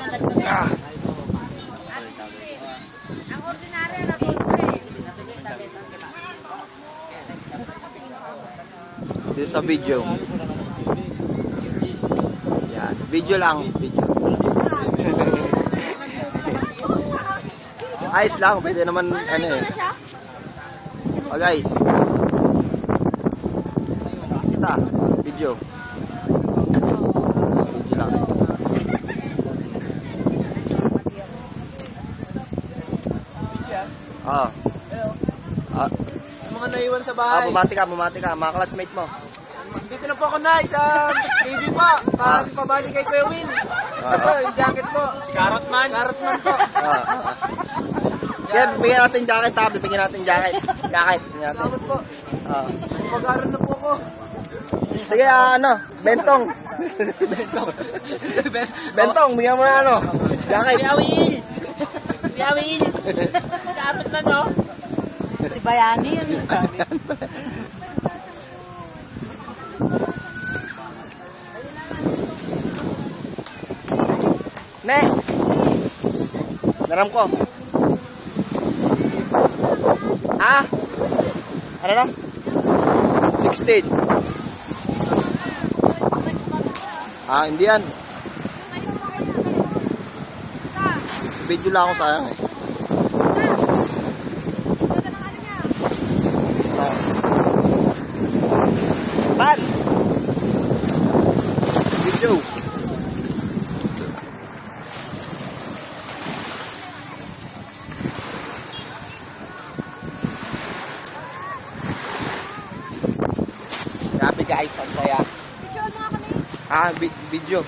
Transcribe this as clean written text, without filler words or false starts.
Ah. Ang ordinaryo na po. Dito sa video. Yan. Video lang. Video. Ayos lang. Pwede naman ano eh. Oh guys. Kita. Video. Video lang. Ah. Mga naiwan sa bahay. Bumati ka. Mga classmate mo. Dito na po ako na sa TV po. Para pabalik kay Kuya Will. Ito, yung jacket po. Carrotman po. Yan, bigyan natin jacket ha. Bigyan natin jacket. Jacket. Bigyan natin. Salamat po. Mag-aaral na po ako. Sige, Bentong. Bentong, bigyan mo na jacket. Kuya Will. Dapat na no? Si Bayani yun. Ne! Naram ko. Ano na? 16. Hindi yan. Video lang ako sayang eh. Pan! Video. Grabe guys, ang saya. Picture mo ako na Video.